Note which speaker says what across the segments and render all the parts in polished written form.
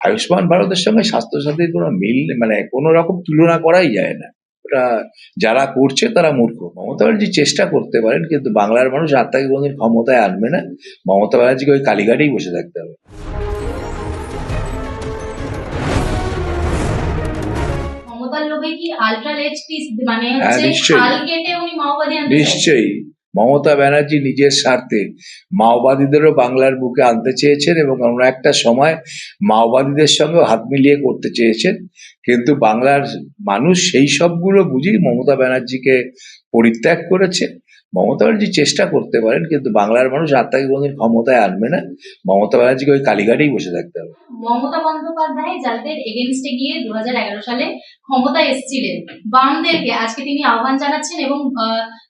Speaker 1: আয়ুষ্মান ভারতের সঙ্গে স্বাস্থ্যসাথীর কোনো মিল মানে কোনো রকম তুলনা করাই যায় না। ওটা যারা করছে তারা মূর্খ। মমতা ব্যানার্জি চেষ্টা করতে পারেন, কিন্তু বাংলার মানুষ আর তাকে কোনোদিন ক্ষমতায় আনবে না। মমতা ব্যানার্জিকে ওই কালীঘাটেই বসে থাকতে হবে।
Speaker 2: ক্ষমতার লোভে কি আল্ট্রা লেফটিস্ট মানে
Speaker 1: হ্যাঁ,
Speaker 2: হচ্ছে
Speaker 1: নিশ্চয়ই
Speaker 2: খাল কেটে উনি মাওবাদী আনতে চাইছেন?
Speaker 1: নিশ্চয়ই মমতা ব্যানার্জি নিজের স্বার্থে মাওবাদীদেরও বাংলার বুকে আনতে চেয়েছেন এবং অন্য একটা সময় মাওবাদীদের সঙ্গে হাত মিলিয়ে করতে চেয়েছেন, কিন্তু বাংলার মানুষ সেই সবগুলো বুঝেই মমতা ব্যানার্জিকে পরিত্যাগ করেছে। মমতা ব্যানার্জি চেষ্টা করতে পারেন, কিন্তু বাংলার মানুষ আর তাকে কোনোদিন ক্ষমতায় আনবে না। মমতা ব্যানার্জিকে ওই কালীঘাটেই বসে থাকতে হবে।
Speaker 2: মমতা বন্দ্যোপাধ্যায় যাদের এগেনস্টে গিয়ে 2011 সালে ক্ষমতায় এসেছিলেন, বামদেরকে আজকে তিনি আহ্বান জানাচ্ছেন এবং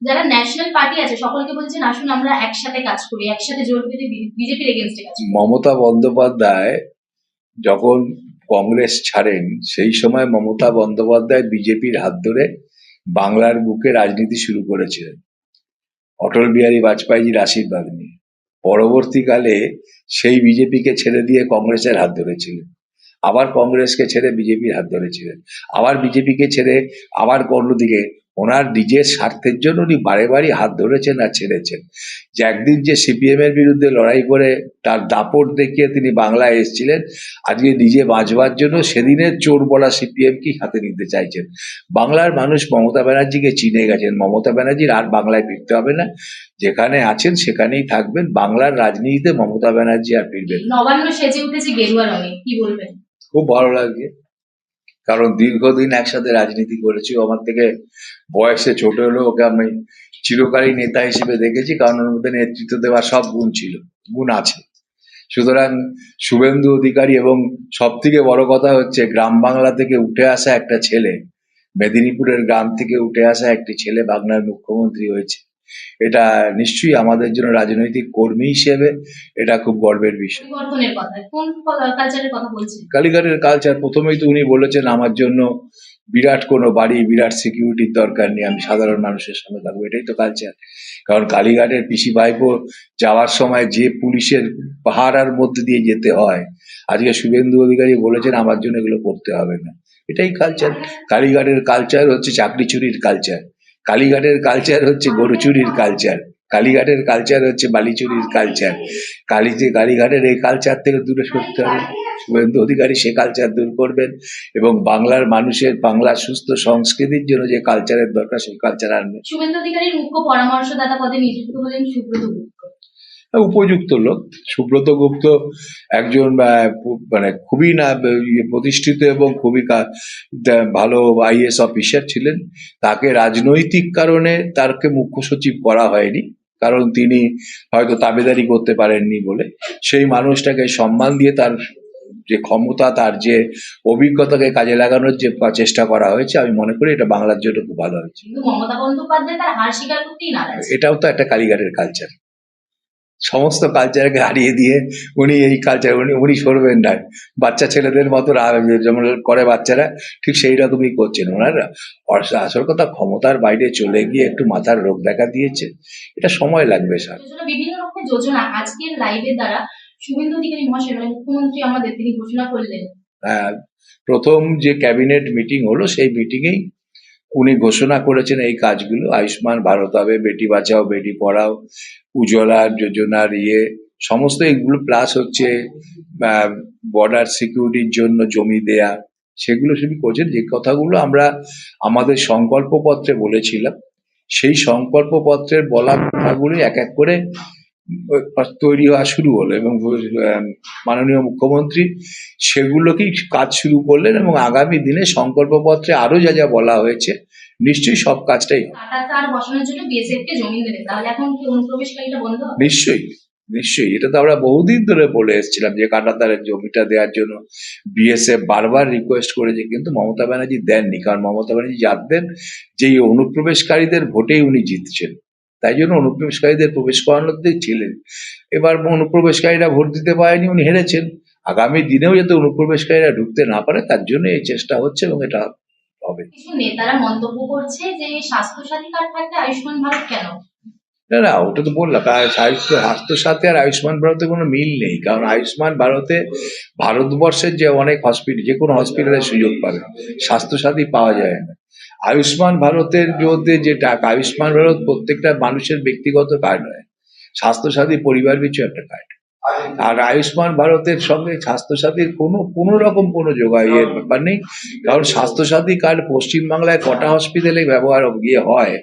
Speaker 2: যারা ন্যাশনাল পার্টি আছে সকলকে বলছেন আসুন আমরা একসাথে কাজ করি, একসাথে জোট বেঁধে বিজেপির এগেনস্টে কাজ করি।
Speaker 1: মমতা বন্দ্যোপাধ্যায় যখন কংগ্রেস ছাড়েন সেই সময় মমতা বন্দ্যোপাধ্যায় বিজেপির হাত ধরে বাংলার বুকে রাজনীতি শুরু করেছিলেন অটল বিহারী বাজপেয়ীজির আশীর্বাদ নিয়ে। পরবর্তীকালে সেই বিজেপিকে ছেড়ে দিয়ে কংগ্রেসের হাত ধরেছিলেন, আবার কংগ্রেসকে ছেড়ে বিজেপির হাত ধরেছিলেন, আবার বিজেপিকে ছেড়ে আবার অন্যদিকে ওনার নিজের স্বার্থের জন্য উনি বারে বারে হাত ধরেছেন আর ছেড়েছেন। যে একদিন যে সিপিএম এর বিরুদ্ধে লড়াই করে তার দাপট দেখিয়ে তিনি বাংলায় এসেছিলেন, আজকে নিজে বাঁচবার জন্য সেদিনের চোর বলা সিপিএম কি হাতে নিতে চাইছেন। বাংলার মানুষ মমতা ব্যানার্জিকে চিনে গেছেন। মমতা ব্যানার্জির আর বাংলায় ফিরতে হবে না, যেখানে আছেন সেখানেই থাকবেন। বাংলার রাজনীতিতে মমতা ব্যানার্জি আর ফিরবেন।
Speaker 2: নবান্ন সেজে উঠেছে গেরুয়া রঙে, কি বলবেন?
Speaker 1: খুব ভালো লাগছে, কারণ দীর্ঘদিন একসাথে রাজনীতি করেছি। আমার থেকে বয়সে ছোট হলেও ওকে আমি চিরকালই নেতা হিসেবে দেখেছি, কারণ ওর মধ্যে নেতৃত্ব দেওয়ার সব গুণ আছে। সুতরাং শুভেন্দু অধিকারী এবং সব থেকে বড় কথা হচ্ছে গ্রাম বাংলা থেকে উঠে আসা একটা ছেলে, মেদিনীপুরের গ্রাম থেকে উঠে আসা একটি ছেলে বাংলার মুখ্যমন্ত্রী হয়েছে। এটা নিশ্চয়ই আমাদের জন্য রাজনৈতিক কর্মী হিসেবে এটা খুব গর্বের বিষয়।
Speaker 2: পরিবর্তনের কথা, কোন কালচারের কথা বলছেন?
Speaker 1: কালীঘাটের কালচার প্রথমেই তো উনি বলেছেন আমার জন্য বিরাট কোনো বাড়ি, বিরাট সিকিউরিটির দরকার নেই, আমি সাধারণ মানুষের সঙ্গে থাকবো, এটাই তো কালচার। কারণ কালীঘাটের পিসি ভাইপো যাওয়ার সময় যে পুলিশের পাহারার মধ্যে দিয়ে যেতে হয়, আজকে শুভেন্দু অধিকারী বলেছেন আমার জন্য এগুলো করতে হবে না, এটাই কালচার। কালীঘাটের কালচার হচ্ছে চাকরি চুরির কালচার, কালীঘাটের কালচার হচ্ছে গরু চুরির কালচার, কালীঘাটের কালচার হচ্ছে বালি চুরির কালচার। কালীঘাটের এই কালচার থেকে দূরে সরতে হবে। শুভেন্দু অধিকারী সে কালচার দূর করবেন এবং বাংলার মানুষের বাংলার সুস্থ সংস্কৃতির জন্য যে কালচারের দরকার সেই কালচার আনবেন।
Speaker 2: শুভেন্দু অধিকারীর মুখ্য পরামর্শদাতা পদে নিযুক্ত হলেন সুব্রত গুপ্ত।
Speaker 1: উপযুক্ত লোক সুব্রত গুপ্ত, একজন মানে খুবই না প্রতিষ্ঠিত এবং খুবই ভালো আইএস অফিসার ছিলেন। তাকে রাজনৈতিক কারণে তাকে মুখ্য সচিব করা হয়নি, কারণ তিনি হয়তো তাবেদারি করতে পারেননি বলে। সেই মানুষটাকে সম্মান দিয়ে তার যে ক্ষমতা, তার যে অভিজ্ঞতাকে কাজে লাগানোর যে চেষ্টা করা হয়েছে, আমি মনে করি এটা বাংলার জন্য খুব ভালো হয়েছে।
Speaker 2: কিন্তু মমতা বন্দ্যোপাধ্যায় তার হার স্বীকার করতেই নারাজ।
Speaker 1: এটাও তো একটা কালীঘাটের কালচার, সমস্ত কালচারকে হারিয়ে দিয়ে উনি এই কালচার উনি সরবেন না। বাচ্চা ছেলেদের মতো যেমন করে বাচ্চারা, ঠিক সেই রকমই করছেন ওনার। আসল কথা ক্ষমতার বাইরে চলে গিয়ে একটু মাথার রোগ দেখা দিয়েছে, এটা সময় লাগবে স্যার।
Speaker 2: বিভিন্ন রকমের যোজনা আজকের লাইভের দ্বারা শুভেন্দু অধিকারী মহাশয় মানে মুখ্যমন্ত্রী আমাদের তিনি ঘোষণা করলেন।
Speaker 1: প্রথম যে ক্যাবিনেট মিটিং হলো সেই মিটিংয়েই উনি ঘোষণা করেছেন এই কাজগুলো। আয়ুষ্মান ভারত হবে, বেটি বাঁচাও বেটি পড়াও, উজ্জ্বলা যোজনার সমস্ত এগুলো, প্লাস হচ্ছে বর্ডার সিকিউরিটির জন্য জমি দেয়া, সেগুলো শুধু করছেন। যে কথাগুলো আমরা আমাদের সংকল্পপত্রে বলেছিলাম, সেই সংকল্পপত্রের বলা কথাগুলি এক এক করে তৈরি হওয়া শুরু হলো এবং মাননীয় মুখ্যমন্ত্রী সেগুলোকেই কাজ শুরু করলেন এবং আগামী দিনে সংকল্পপত্রে আরো যা যা বলা হয়েছে নিশ্চয়ই সব কাজটাই নিশ্চয়ই নিশ্চয়ই। এটা তো আমরা বহুদিন ধরে বলে এসেছিলাম যে কাঁটাতারের জমিটা দেওয়ার জন্য বিএসএফ বারবার রিকোয়েস্ট করেছে, কিন্তু মমতা ব্যানার্জি দেননি। কারণ মমতা ব্যানার্জি জানতেন যে এই অনুপ্রবেশকারীদের ভোটেই উনি জিতছেন, তাই জন্য অনুপ্রবেশকারীদের প্রবেশ করানোতেই ছিলেন। এবার অনুপ্রবেশকারীরা ভোট দিতে পারেনি, উনি হেরেছেন। আগামী দিনেও যাতে অনুপ্রবেশকারীরা ঢুকতে না পারে তার জন্য এই চেষ্টা হচ্ছে এবং এটা হবে।
Speaker 2: কিছু নেতারা মন্তব্য করছে যে স্বাস্থ্যসাথী কার্ড থাকতে আয়ুষ্মান ভারত কেন?
Speaker 1: না না, ওটা তো বললাম, স্বাস্থ্য সাথী আর আয়ুষ্মান ভারতে কোনো মিল নেই। কারণ আয়ুষ্মান ভারতে ভারতবর্ষের যে অনেক হসপিটাল, যে কোনো হসপিটালে সুযোগ পাবে, স্বাস্থ্য সাথী পাওয়া যায় না। আয়ুষ্মান ভারতের মধ্যে যে টাকা, আয়ুষ্মান ভারত প্রত্যেকটা মানুষের ব্যক্তিগত কার্ড নয়, স্বাস্থ্য সাথী পরিবার পিছু একটা কার্ড। আর আয়ুষ্মান ভারতের সঙ্গে স্বাস্থ্যসাথীর কোনো রকম কোনো যোগাযোগের ব্যাপার নেই। কারণ স্বাস্থ্যসাথী কার্ড পশ্চিমবাংলায় কটা হসপিটালে ব্যবহার হয়,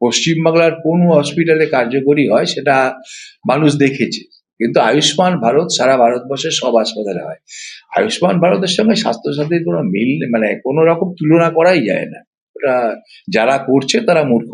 Speaker 1: পশ্চিমবাংলার কোন হসপিটালে কার্যকরী হয় সেটা মানুষ দেখেছে। কিন্তু আয়ুষ্মান ভারত সারা ভারতবর্ষের সব হাসপাতালে হয়। আয়ুষ্মান ভারতের সঙ্গে স্বাস্থ্যসাথীর কোনো মিল, মানে কোনো রকম তুলনা করাই যায় না। ওটা যারা করছে তারা মূর্খ।